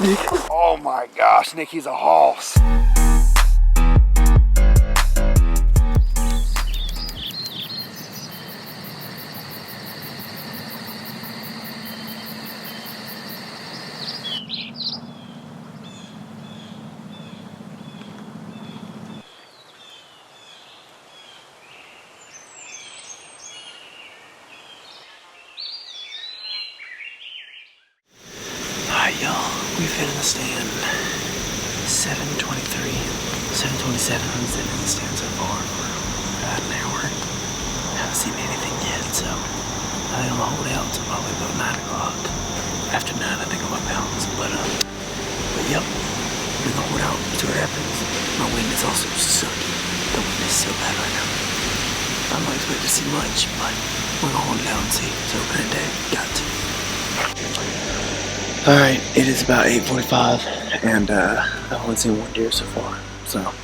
Nick. Oh my gosh, Nick, he's a hoss. Alright, y'all, we've hit in the stand 7:23, 7:27. We've been in the stand so far for about an hour. Haven't seen anything yet, so I think I'm gonna hold out until probably about 9 o'clock. After 9, I think I'm gonna bounce, but yep, we're gonna hold out, see what happens. My wind is also sucky. The wind is so bad right now. I'm not expecting to see much, but we're gonna hold it out and see. It's open a day, got to. Alright, it is about 8:45, and I've only seen one deer so far, so I'm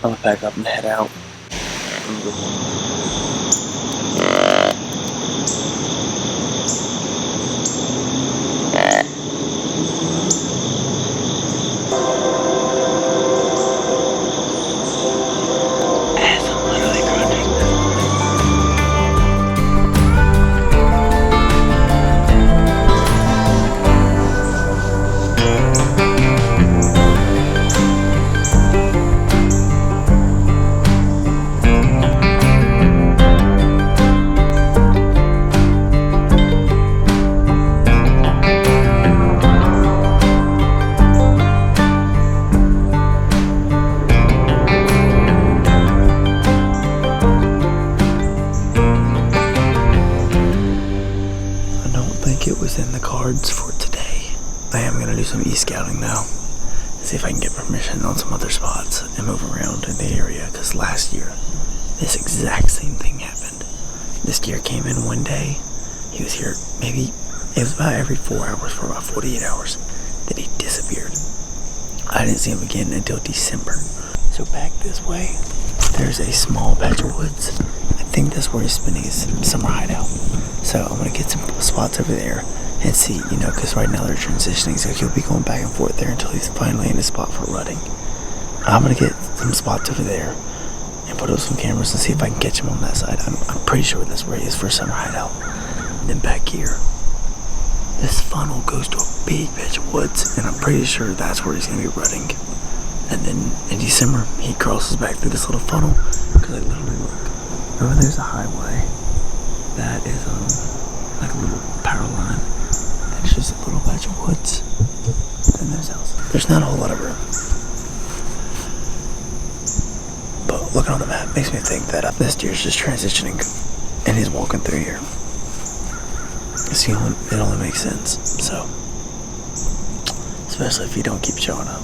gonna pack up and head out. It was in the cards for today. I am going to do some e-scouting now. See if I can get permission on some other spots and move around in the area, because last year this exact same thing happened. This deer came in one day. He was here maybe, it was about every 4 hours for about 48 hours. Then he disappeared. I didn't see him again until December. So back this way, there's a small patch of woods. I think that's where he's spending his summer hideout. So I'm gonna get some spots over there and see, you know, because right now they're transitioning, so he'll be going back and forth there until he's finally in a spot for rutting. I'm gonna get some spots over there and put up some cameras and see if I can catch him on that side. I'm pretty sure that's where he is for summer hideout. And then back here, this funnel goes to a big patch of woods, and I'm pretty sure that's where he's gonna be rutting. And then in December, he crosses back through this little funnel, because I literally look, over there's a highway. That is like a little power line. That's just a little patch of woods. And there's houses. There's not a whole lot of room. But looking on the map makes me think that this deer's just transitioning and he's walking through here. It only makes sense. So, especially if you don't keep showing up.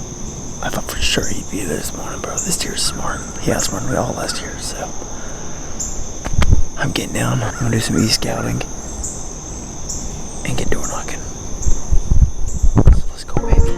I thought for sure he'd be there this morning, bro. This deer's smart. He outsmarted me all last year, so. I'm getting down. I'm gonna do some e-scouting and get door knocking. So let's go, baby.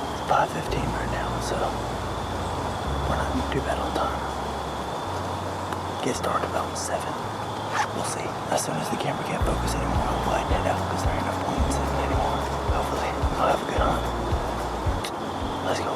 It's 5:15 right now, so we're not too bad on time. Gets dark about 7. We'll see. As soon as the camera can't focus anymore, I'll widen it out because there ain't no point in sitting anymore. Hopefully, I'll have a good hunt. Let's go.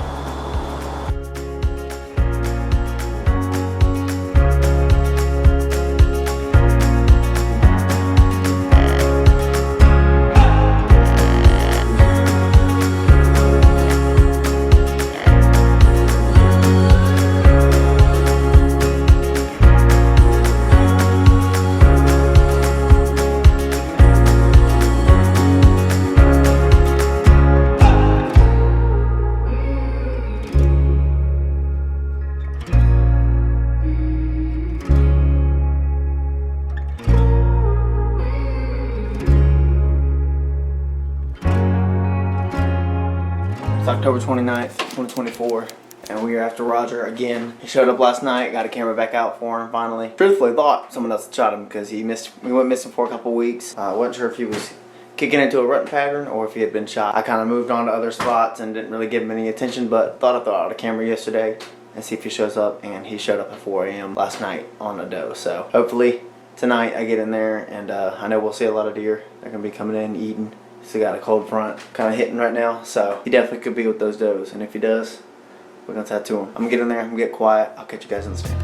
October 29th, 2024. And we are after Rodger again. He showed up last night, got a camera back out for him finally. Truthfully, thought someone else had shot him because we went missing for a couple weeks. Wasn't sure if he was kicking into a rut pattern or if he had been shot. I kind of moved on to other spots and didn't really give him any attention, but thought I'd throw out a camera yesterday and see if he shows up. And he showed up at 4 a.m. last night on a doe. So hopefully tonight I get in there, and I know we'll see a lot of deer. They're going to be coming in, eating. Still got a cold front kind of hitting right now, so he definitely could be with those does. And if he does, we're going to tattoo him. I'm going to get in there, I'm going to get quiet. I'll catch you guys in the stand.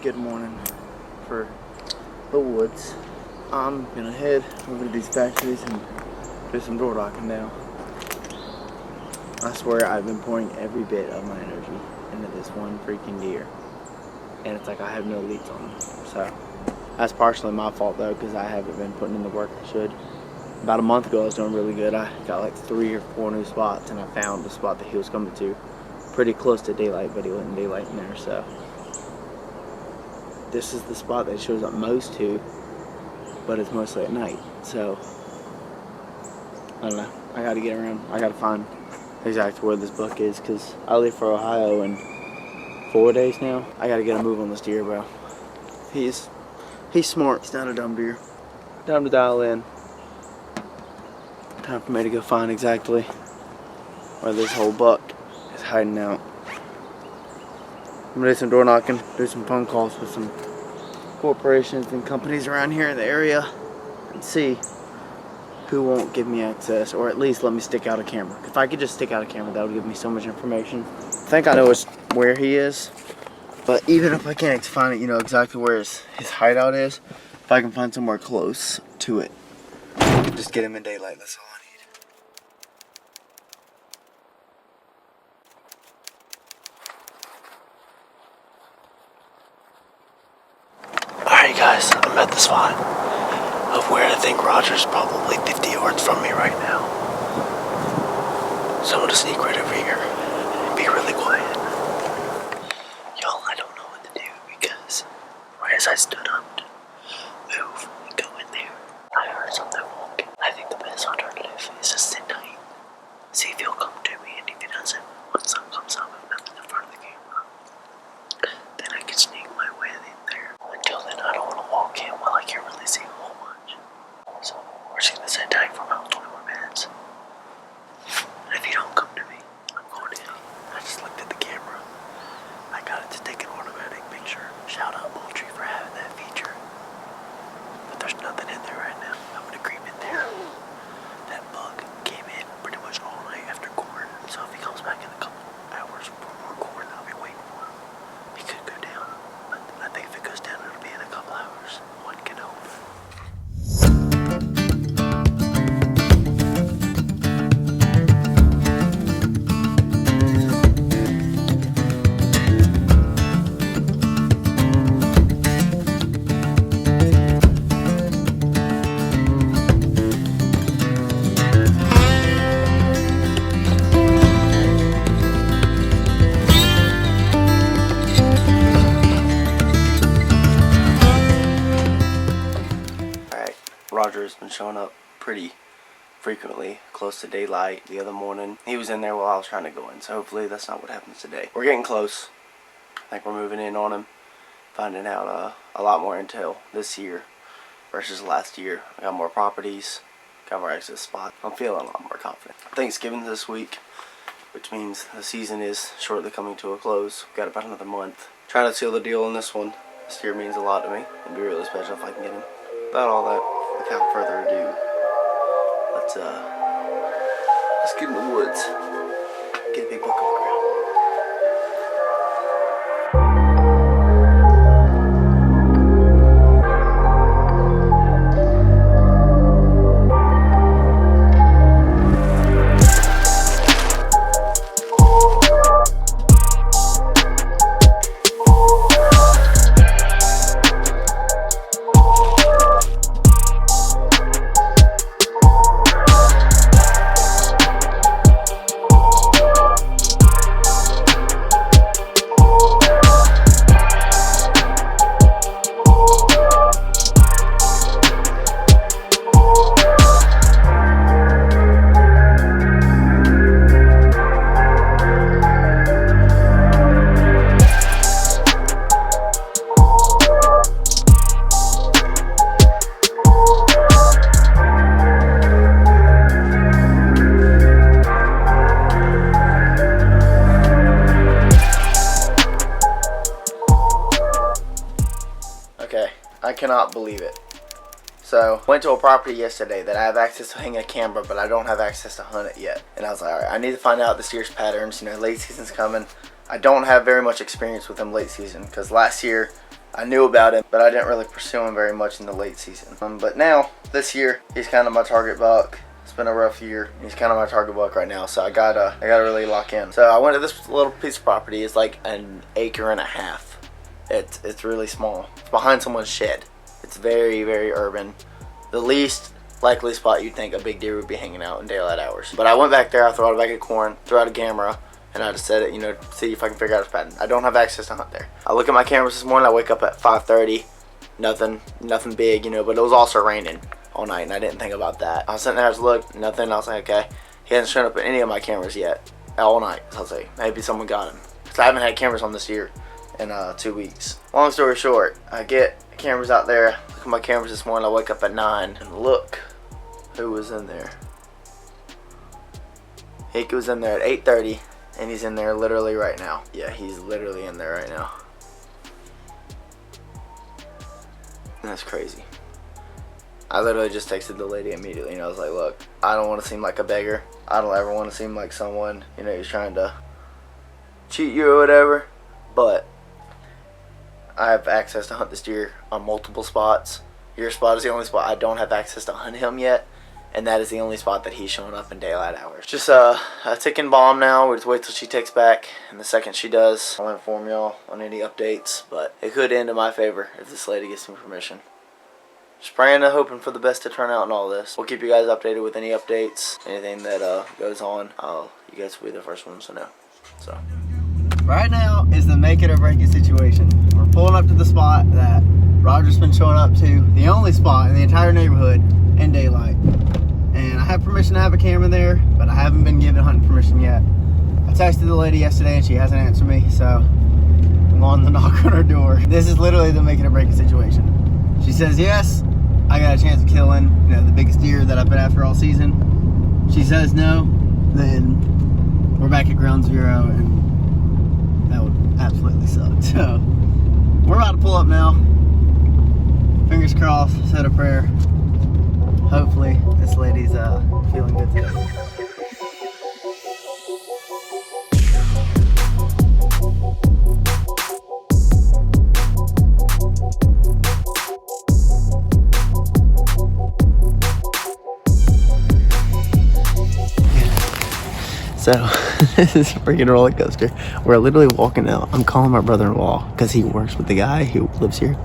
Good morning for the woods. I'm gonna head over to these factories and do some door knocking now. I swear I've been pouring every bit of my energy into this one freaking deer, and it's like I have no leads on them. So that's partially my fault though, because I haven't been putting in the work I should. About a month ago I was doing really good. I got like 3 or 4 new spots, and I found the spot that he was coming to pretty close to daylight, but he wasn't daylight in there. So this is the spot that shows up most to, but it's mostly at night. So I don't know, I gotta get around. I gotta find exactly where this buck is, because I leave for Ohio in 4 days now. I gotta get a move on this deer, bro. He's smart. He's not a dumb deer. Time to dial in. Time for me to go find exactly where this whole buck is hiding out. I'm gonna do some door knocking, do some phone calls with some corporations and companies around here in the area, and see who won't give me access, or at least let me stick out a camera. If I could just stick out a camera, that would give me so much information. I think I know where he is, but even if I can't find it, you know exactly where his hideout is, if I can find somewhere close to it, just get him in daylight, that's all I need. Alright guys, I'm at the spot of where I think Rodger's probably 50 yards from me right now. So I'm gonna sneak right over here and be really quiet. Y'all, I don't know what to do, because right as I stood up to move and go in there, I heard something walking. I think the best alternative is to sit tight, see if he'll come to me, and if he doesn't, when sun comes up and nothing in front of the camera, then I can sneak my way in there. Until then, I don't want to walk in while I can't really see a whole bunch. So we're just gonna sit tight for about 20 more minutes. And if you don't come to me, I'm going in. I just looked at the camera. I got it to take an automatic picture. Shout out Moultrie for having that feature. But there's nothing in there right now. I'm gonna creep in there. That bug came in pretty much all night after corn. So if he comes back in a couple hours for more corn, I'll be waiting for him. He could go down, but I think if it goes down, it'll be in a couple hours. One can hope. Rodger has been showing up pretty frequently, close to daylight. The other morning, he was in there while I was trying to go in, so hopefully that's not what happens today. We're getting close. I think we're moving in on him, finding out a lot more intel this year versus last year. I got more properties, got more access spots. I'm feeling a lot more confident. Thanksgiving's this week, which means the season is shortly coming to a close. We've got about another month. Trying to seal the deal on this one. This year means a lot to me. It'd be really special if I can get him. About all that, without further ado, let's get in the woods. Get a big buck on the ground. I cannot believe it. So, went to a property yesterday that I have access to hang a camera, but I don't have access to hunt it yet. And I was like, alright, I need to find out this year's patterns. You know, late season's coming. I don't have very much experience with him late season, because last year I knew about him, but I didn't really pursue him very much in the late season. But now, this year, he's kind of my target buck. It's been a rough year. He's kind of my target buck right now, so I gotta really lock in. So I went to this little piece of property. It's like an acre and a half. It's really small. It's behind someone's shed. It's very, very urban. The least likely spot you'd think a big deer would be hanging out in daylight hours. But I went back there, I threw out a bag of corn, threw out a camera, and I just set it, you know, see if I can figure out his pattern. I don't have access to hunt there. I look at my cameras this morning, I wake up at 5:30. Nothing big, you know, but it was also raining all night, and I didn't think about that. I was sitting there, I was looking, nothing. I was like, okay, he hasn't shown up in any of my cameras yet, all night. So I was like, maybe someone got him. Because I haven't had cameras on this year in 2 weeks. Long story short, I get cameras out there, look at my cameras this morning, I wake up at 9, and look who was in there. He was in there at 8:30, and he's in there literally right now. Yeah, he's literally in there right now. That's crazy. I literally just texted the lady immediately, and I was like, look, I don't want to seem like a beggar. I don't ever want to seem like someone, you know, who's trying to cheat you or whatever, but I have access to hunt this deer on multiple spots. Your spot is the only spot I don't have access to hunt him yet, and that is the only spot that he's showing up in daylight hours. Just a ticking bomb now. We just wait till she texts back, and the second she does, I'll inform y'all on any updates, but it could end in my favor if this lady gets me permission. Just praying and hoping for the best to turn out in all this. We'll keep you guys updated with any updates, anything that goes on. You guys will be the first ones to know. So right now is the make it or break it situation. We're pulling up to the spot that Rodger's been showing up to, the only spot in the entire neighborhood in daylight. And I have permission to have a camera there, but I haven't been given hunting permission yet. I texted the lady yesterday and she hasn't answered me, so I'm on the knock on her door. This is literally the make it or break it situation. She says yes, I got a chance of killing, you know, the biggest deer that I've been after all season. She says no, then we're back at ground zero, and that would absolutely suck. So we're about to pull up now. Fingers crossed, said a prayer. Hopefully this lady's feeling good today. So, this is a freaking roller coaster. We're literally walking out. I'm calling my brother-in-law because he works with the guy who lives here.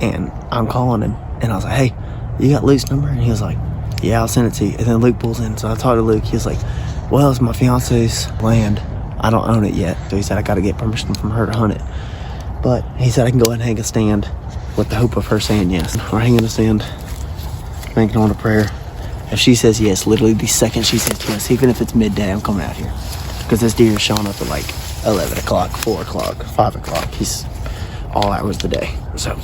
And I'm calling him. And I was like, hey, you got Luke's number? And he was like, yeah, I'll send it to you. And then Luke pulls in. So I talked to Luke. He was like, well, it's my fiance's land. I don't own it yet. So he said I got to get permission from her to hunt it. But he said I can go ahead and hang a stand with the hope of her saying yes. We're hanging a stand. thinking on a prayer. If she says yes, literally the second she says yes, even if it's midday, I'm coming out here. Because this deer is showing up at like 11 o'clock, 4 o'clock, 5 o'clock. He's all hours of the day. So.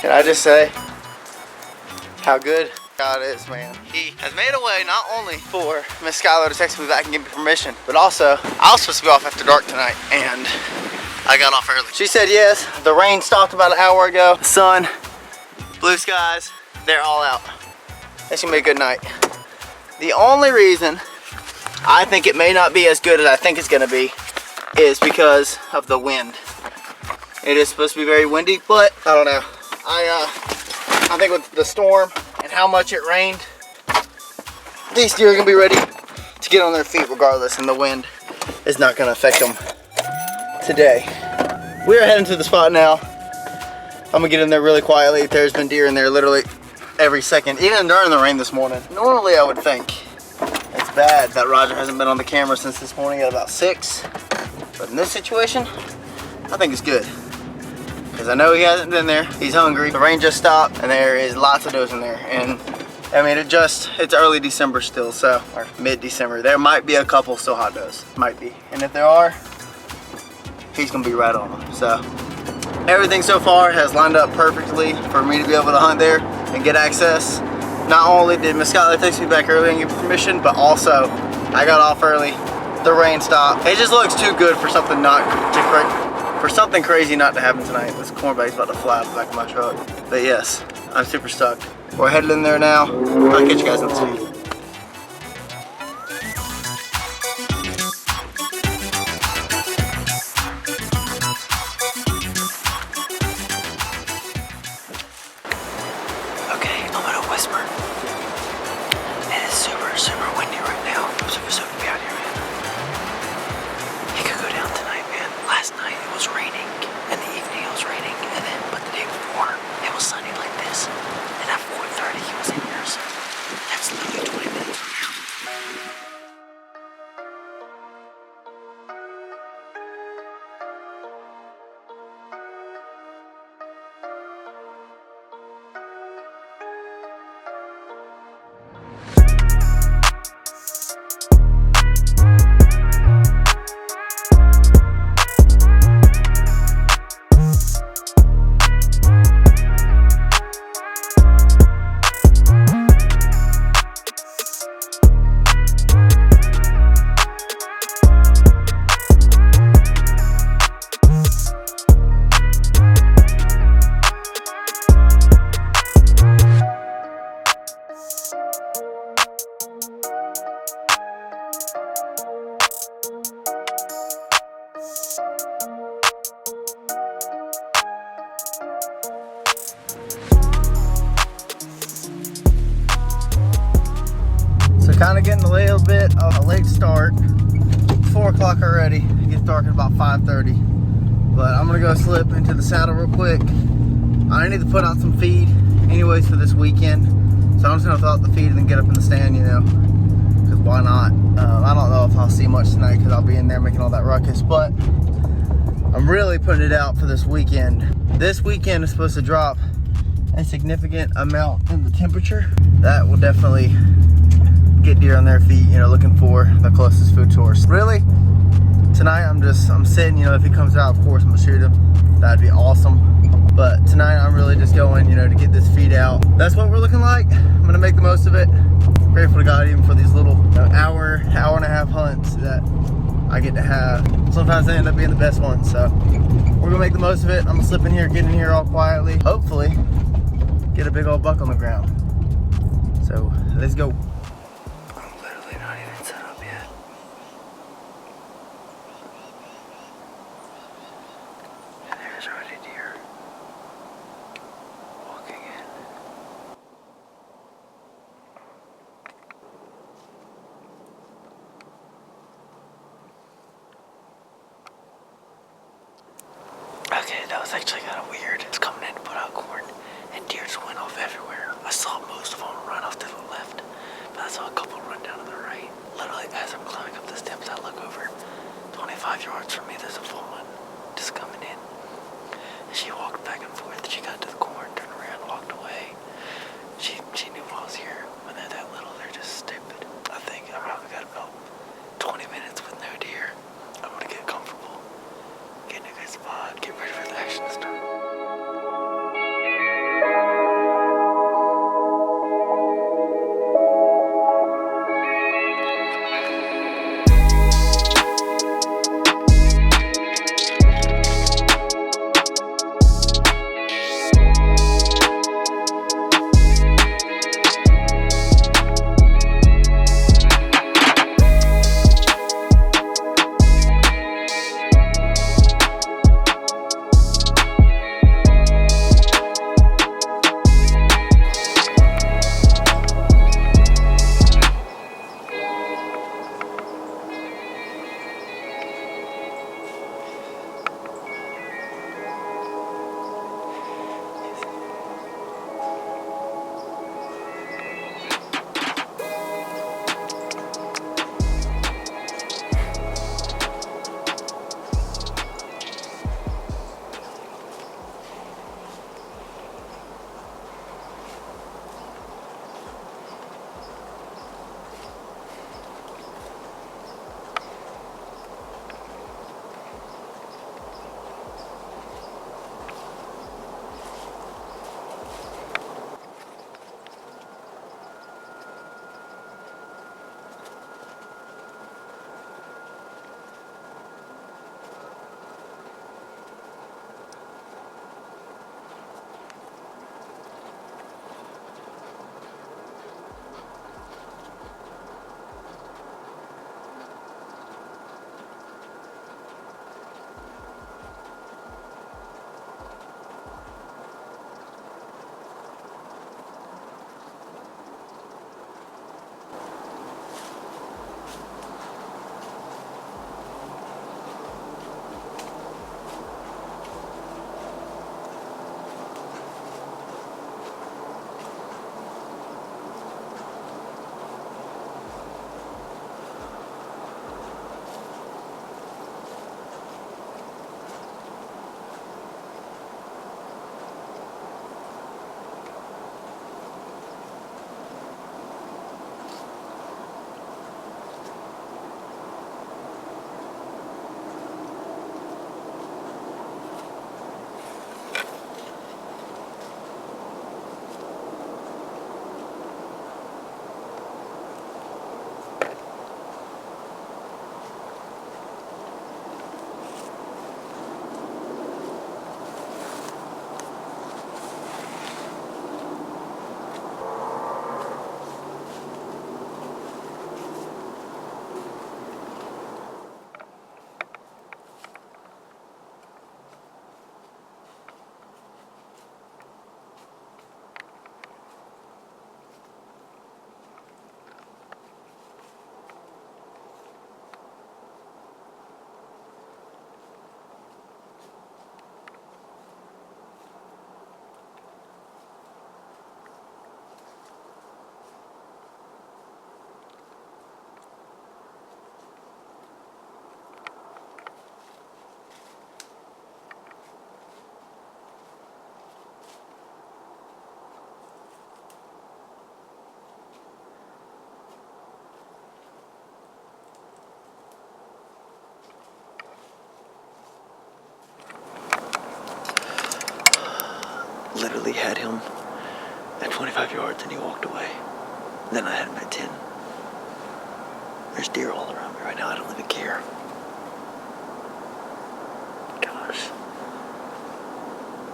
Can I just say how good God is, man? He has made a way not only for Miss Skylar to text me back and give me permission, but also I was supposed to be off after dark tonight, and I got off early. She said yes. The rain stopped about an hour ago. The sun, blue skies, they're all out. It's gonna be a good night. The only reason I think it may not be as good as I think it's gonna be is because of the wind. It is supposed to be very windy, but I don't know. I think with the storm and how much it rained, these deer are gonna be ready to get on their feet regardless, and the wind is not gonna affect them today. We are heading to the spot now. I'm gonna get in there really quietly. There's been deer in there literally every second, even during the rain this morning. Normally I would think it's bad that Rodger hasn't been on the camera since this morning at about 6, but in this situation, I think it's good. Because I know he hasn't been there. He's hungry. The rain just stopped and there is lots of does in there. And I mean, it's early December still, so, or mid-December. There might be a couple still hot does, might be. And if there are, he's gonna be right on them. So everything so far has lined up perfectly for me to be able to hunt there and get access. Not only did Miss Skylar text me back early and give permission, but also I got off early. The rain stopped. It just looks too good for something something crazy not to happen tonight. This corn bag's about to fly out the back of my truck. But yes, I'm super stoked. We're headed in there now. I'll catch you guys on the scene. Okay, I'm gonna whisper. It is super, super windy right now. I'm super stoked to be out here, man. It could go down tonight, man. Last night it was raining. In the evening it was raining. And then, but the day before, it was sunny like this. And at 4:30 he was in here, so that's literally 20 minutes from now. Kind of getting a little bit of a late start. 4 o'clock already. It gets dark at about 5:30. But I'm gonna go slip into the saddle real quick. I need to put out some feed anyways for this weekend. So I'm just gonna throw out the feed and then get up in the stand, you know. Because why not? I don't know if I'll see much tonight because I'll be in there making all that ruckus. But I'm really putting it out for this weekend. This weekend is supposed to drop a significant amount in the temperature. That will definitely get deer on their feet, you know, looking for the closest food source. Really, tonight I'm sitting, you know, if he comes out, of course I'm gonna shoot him. That'd be awesome. But tonight I'm really just going, you know, to get this feed out. That's what we're looking like. I'm gonna make the most of it. Grateful to God even for these little, you know, hour and a half hunts that I get to have. Sometimes they end up being the best ones. So we're gonna make the most of it. I'm gonna slip in here, get in here all quietly. Hopefully get a big old buck on the ground. So let's go. Okay, that was actually kind of weird. It's coming in to put out corn, and deer just went off everywhere. I saw most of them run off the yards from me, there's a woman just coming in. And she walked back and forth. She got to the corn, turned around, walked away. She knew I was here. When they're that little, they're just stupid. I think I probably got about 20 minutes with no deer. I'm gonna get comfortable, get in a good spot, get ready for the action to start. Literally had him at 25 yards and he walked away. Then I had him at 10. There's deer all around me right now. I don't even care. Gosh.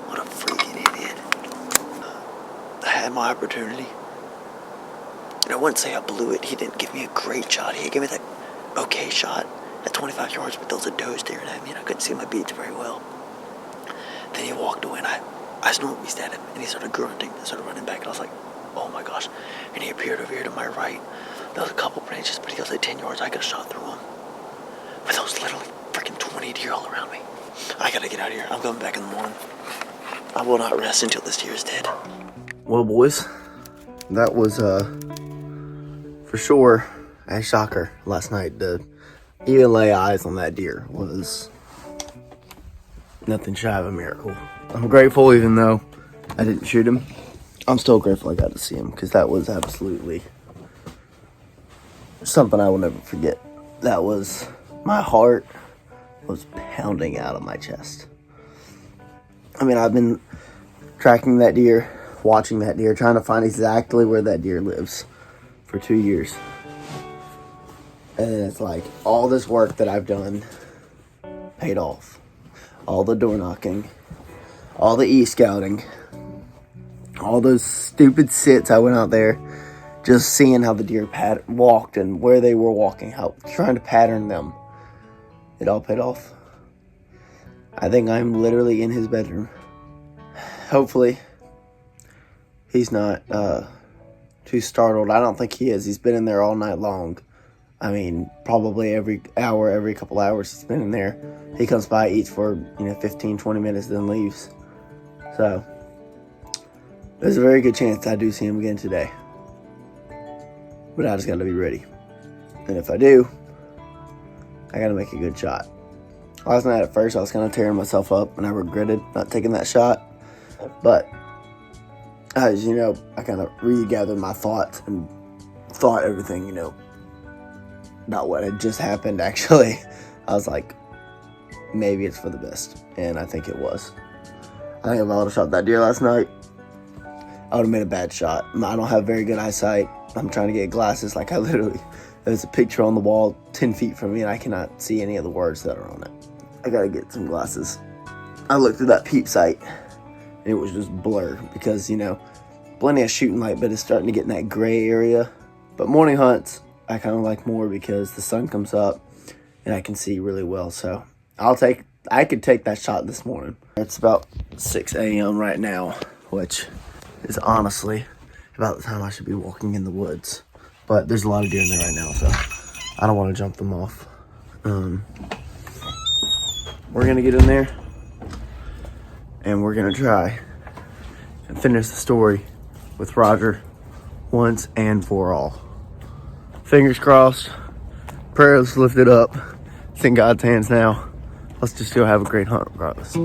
What a freaking idiot. I had my opportunity. And I wouldn't say I blew it. He didn't give me a great shot. He gave me that okay shot at 25 yards, but those are does staring at me and I couldn't see my beats very well. Then he walked away and I snorted at him and he started grunting and started running back and I was like, oh my gosh. And he appeared over here to my right. There was a couple branches, but he was at 10 yards. I could have shot through him. But there was literally freaking 20 deer all around me. I gotta get out of here. I'm coming back in the morning. I will not rest until this deer is dead. Well, boys, that was for sure a shocker last night. The even lay eyes on that deer was nothing shy of a miracle. I'm grateful, even though I didn't shoot him. I'm still grateful I got to see him, because that was absolutely something I will never forget. That was, my heart was pounding out of my chest. I mean, I've been tracking that deer, watching that deer, trying to find exactly where that deer lives for 2 years. And it's like, all this work that I've done paid off. All the door knocking, all the e-scouting, all those stupid sits I went out there, just seeing how the deer walked and where they were walking, how trying to pattern them. It all paid off. I think I'm literally in his bedroom. Hopefully, he's not too startled. I don't think he is. He's been in there all night long. I mean, probably every hour, every couple hours he's been in there. He comes by, eats for 15, 20 minutes, then leaves. So, there's a very good chance I do see him again today. But I just got to be ready. And if I do, I got to make a good shot. Last night at first I was kind of tearing myself up and I regretted not taking that shot. But, as you know, I kind of regathered my thoughts and thought everything, about what had just happened. Actually, I was like, maybe it's for the best. And I think it was. I think if I would have shot that deer last night, I would have made a bad shot. I don't have very good eyesight. I'm trying to get glasses. Like, there's a picture on the wall 10 feet from me and I cannot see any of the words that are on it. I gotta get some glasses. I looked through that peep sight and it was just blur because, plenty of shooting light, but it's starting to get in that gray area. But morning hunts, I kind of like more because the sun comes up and I can see really well. So I could take that shot this morning. It's about 6 a.m. right now, which is honestly about the time I should be walking in the woods. But there's a lot of deer in there right now, so I don't want to jump them off. We're going to get in there and we're going to try and finish the story with Rodger once and for all. Fingers crossed, prayers lifted up. It's in God's hands now. Let's just go have a great hunt regardless.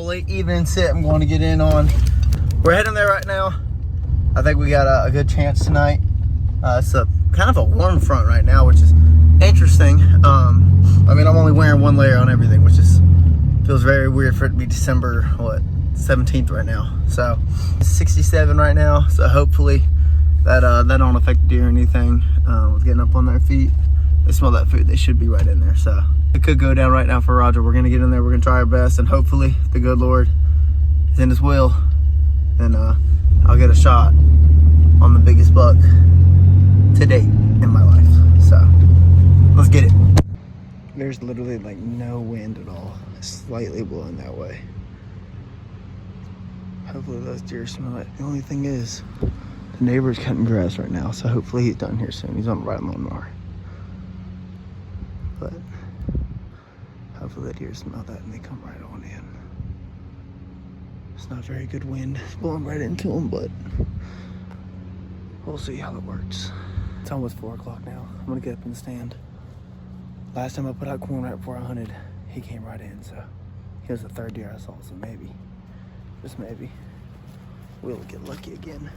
Late evening sit I'm going to get in on. We're heading there right now. I think we got a good chance tonight. It's a kind of a warm front right now, which is interesting. I mean, I'm only wearing one layer on everything, which feels very weird for it to be December 17th right now. So it's 67 right now, so hopefully that don't affect the deer or anything with getting up on their feet. They smell that food, they should be right in there. So it could go down right now for Rodger. We're gonna get in there, we're gonna try our best, and hopefully the good Lord is in his will, and I'll get a shot on the biggest buck to date in my life. So let's get it. There's literally like no wind at all. It's slightly blowing that way. Hopefully those deer smell it. The only thing is, the neighbor's cutting grass right now, so hopefully he's done here soon. He's on the right lawnmower. But hopefully the deer smell that and they come right on in. It's not very good wind. It's blowing right into them, but we'll see how it works. It's almost 4 o'clock now. I'm gonna get up and stand. Last time I put out corn right before I hunted, he came right in, so he was the third deer I saw, so maybe, just maybe, we'll get lucky again.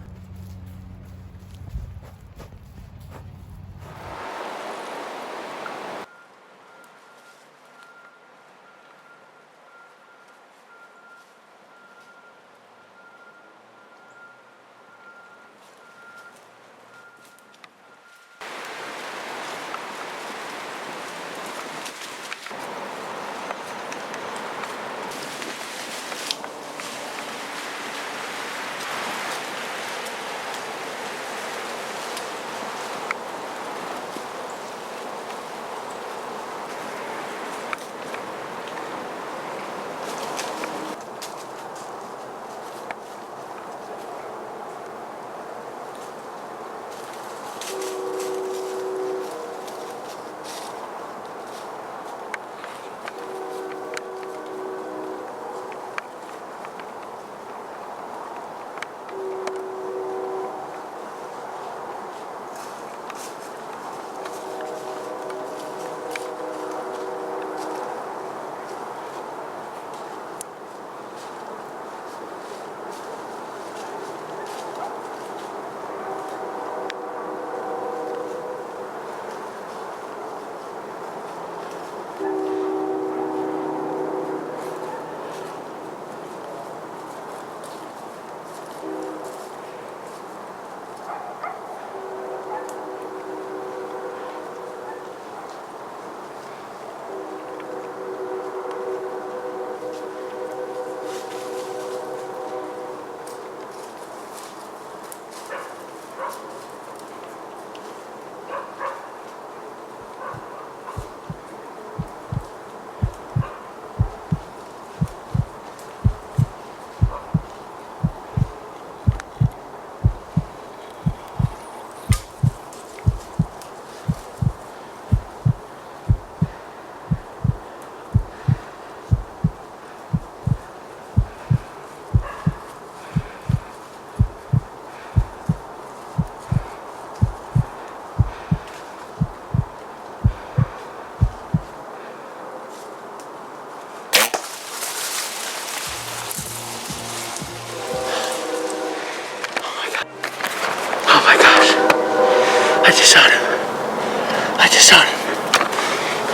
just shot him.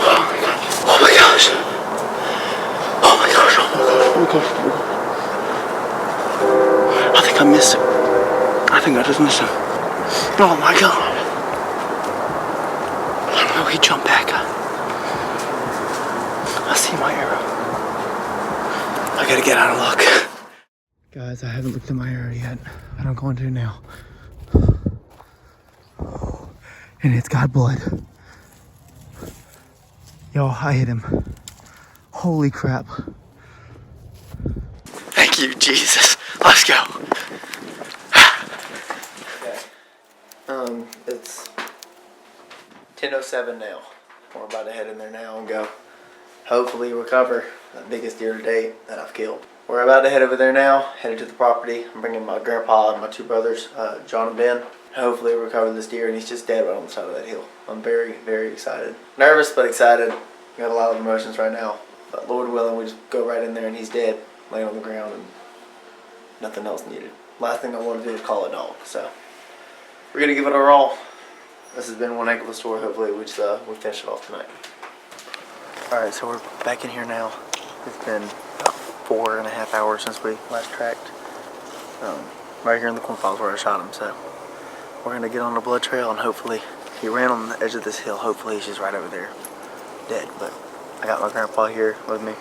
Oh my gosh. Oh my gosh. Oh my gosh. Oh my gosh. I think I missed him. I think I just missed him. Oh my god. Oh, he jumped back. I see my arrow. I gotta get out of luck. Guys, I haven't looked at my arrow yet, but I'm going to now. And it's got blood. Yo, I hit him. Holy crap. Thank you, Jesus. Let's go. Okay. It's 10:07 now. We're about to head in there now and go hopefully recover the biggest deer to date that I've killed. We're about to head over there now, headed to the property. I'm bringing my grandpa and my two brothers, John and Ben. Hopefully recover this deer, and he's just dead right on the side of that hill. I'm very, very excited. Nervous, but excited. Got a lot of emotions right now. But Lord willing, we just go right in there and he's dead, laying on the ground, and nothing else needed. Last thing I want to do is call a dog, so we're gonna give it our all. This has been one heck of a story. Hopefully we finish it off tonight. Alright, so we're back in here now. It's been about 4.5 hours since we last tracked. Right here in the cornfields where I shot him, so we're gonna get on the blood trail, and hopefully he ran on the edge of this hill. Hopefully he's just right over there, dead. But I got my grandpa here with me,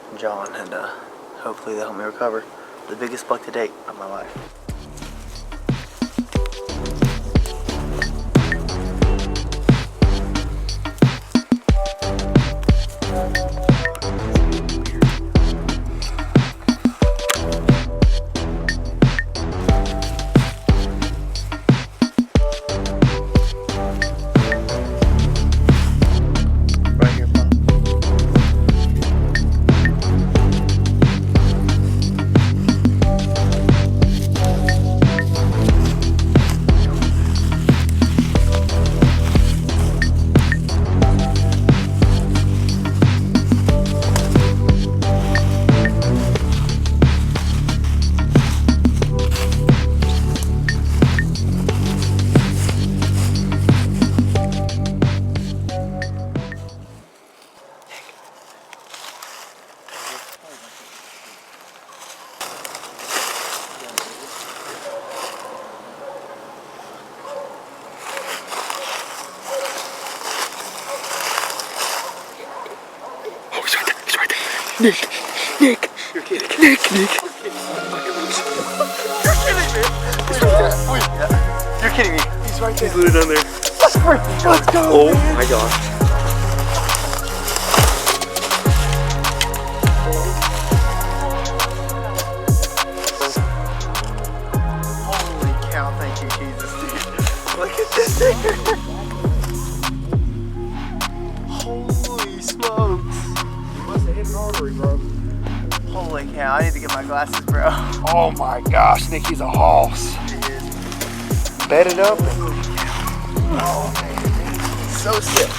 and John, and hopefully they'll help me recover the biggest buck to date of my life. Nick! You're kidding. Nick! Oh my gosh. You're kidding me! He's right there. Wait. Yeah. You're kidding me. He's right there. He's literally down there. Let's go! Oh man. My gosh. Holy cow, thank you, Jesus, dude. Look at this deer. Holy smokes. Hit an artery, bro. Holy cow, I need to get my glasses, bro. Oh my gosh, Nick, he's a horse. He is. Bedded up. Oh man, he's so sick.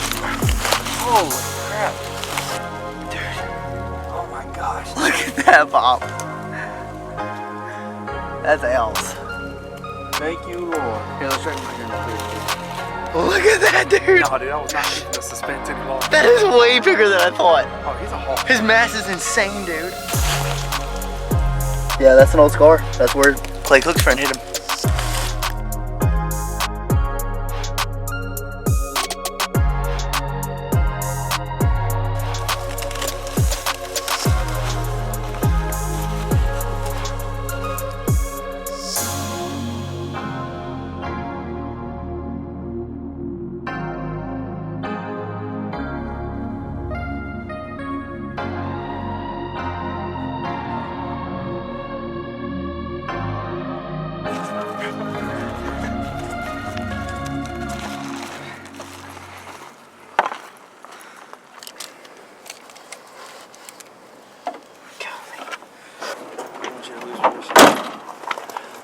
Holy crap. Dude. Oh my gosh. Look at that, Bob. That's L's. Thank you, Lord. Here, let's drink my hand. Look at that, dude. No, dude, I was not keeping the suspense any longer. That is way bigger than I thought. Oh, he's a horse. His mass is insane, dude. Yeah, that's an old scar. That's where Clay Cook's friend hit him.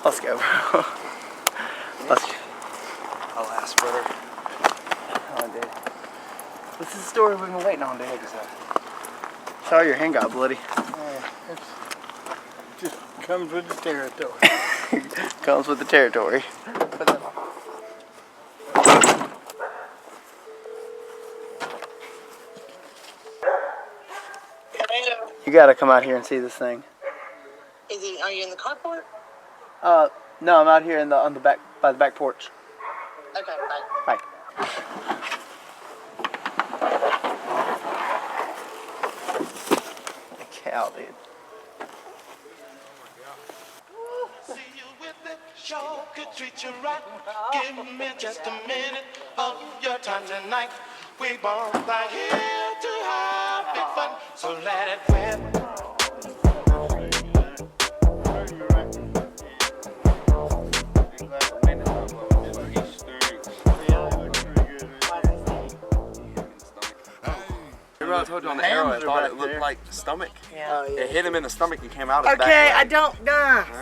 Let's go, bro. Let's go. Alas, brother. Oh, dude. This is the story we've been waiting on, dude. Sorry your hand got bloody. It just comes with the territory. Comes with the territory. You gotta come out here and see this thing. Are you in the carport? No, I'm out here in on the back, by the back porch. Okay, bye. Bye. The cow, dude. See you with it, sure could treat you right. Give me just a minute of your time tonight. We both are here to have big fun, so let it rip. Remember I told you on the arrow, I thought it looked like the stomach. Yeah. It hit him in the stomach and came out his back Okay, leg. I don't.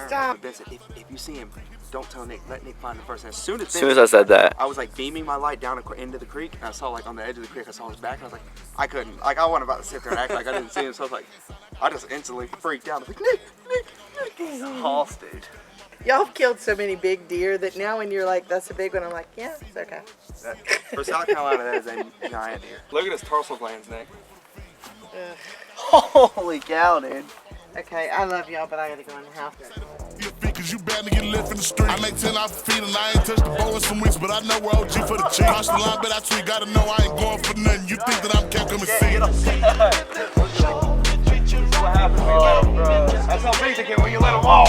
Stop. But Vincent, if you see him, don't tell Nick. Let Nick find him first. And as soon As soon as I said that, I was like beaming my light down into the creek, and I saw like on the edge of the creek, I saw his back, and I was like, I couldn't. Like I wasn't about to sit there and act like I didn't see him. So I was like, I just instantly freaked out. I was like, Nick. he's a hoss, dude. Y'all have killed so many big deer that now when you're like, that's a big one, I'm like, yeah, it's okay. For South Carolina, that is a giant deer. Look at his tarsal glands, Nick. Holy cow, dude. Okay, I love y'all, but I gotta go in the house. Cause you bound to get left in the street. I make 10 off the feet and I ain't touched the bow in some weeks, but I know we're OG for the cheap. Cross the line, but I tweet, gotta know I ain't going for nothing. You think that I'm kept coming see it. What happens when you let him, bro? That's how basic it when you let him walk.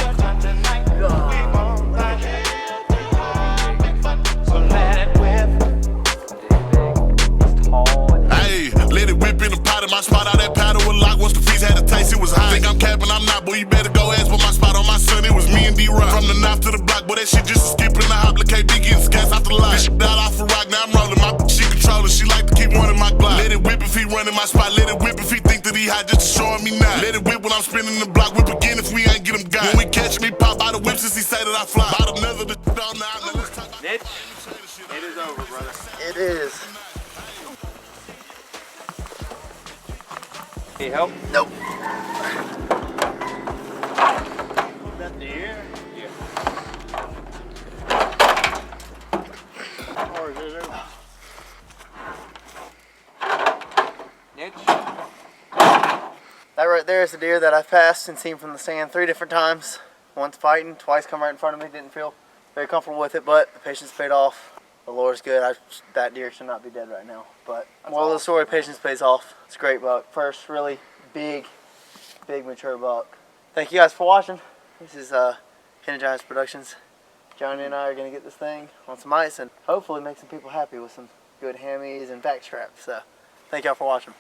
Let it whip in the pot in my spot. Out that paddle was locked. Once the freeze had a taste, it was hot. Think I'm capping, I'm not. Boy, you better go ask for my spot on my son. It was me and D-Rock. From the knife to the block, boy, that shit just skipping the hop. Like KB getting gas off the line. This shit out off a rock, now I'm rolling. My she controller, she like to keep one in my Glock. Let it whip if he running my spot. Let it whip if he think that he hot, just to showing me now. Let it whip when I'm spinning the block. Whip again if we ain't get him got. When we catch me, pop out the whip since he say that I fly. Bought another the all now. Let's talk about Nick, it is over, brother. It is. Need help? Nope. That deer? Yeah. Or is it over? Nick? That right there is the deer that I've passed and seen from the stand 3 different times. Once fighting, twice come right in front of me. Didn't feel very comfortable with it, but the patience paid off. The Lord's good. That deer should not be dead right now. But moral of the story, patience pays off. It's a great buck. First really big mature buck. Thank you guys for watching. This is Hidden Giants Productions. Johnny and I are going to get this thing on some ice and hopefully make some people happy with some good hammies and back straps. So thank y'all for watching.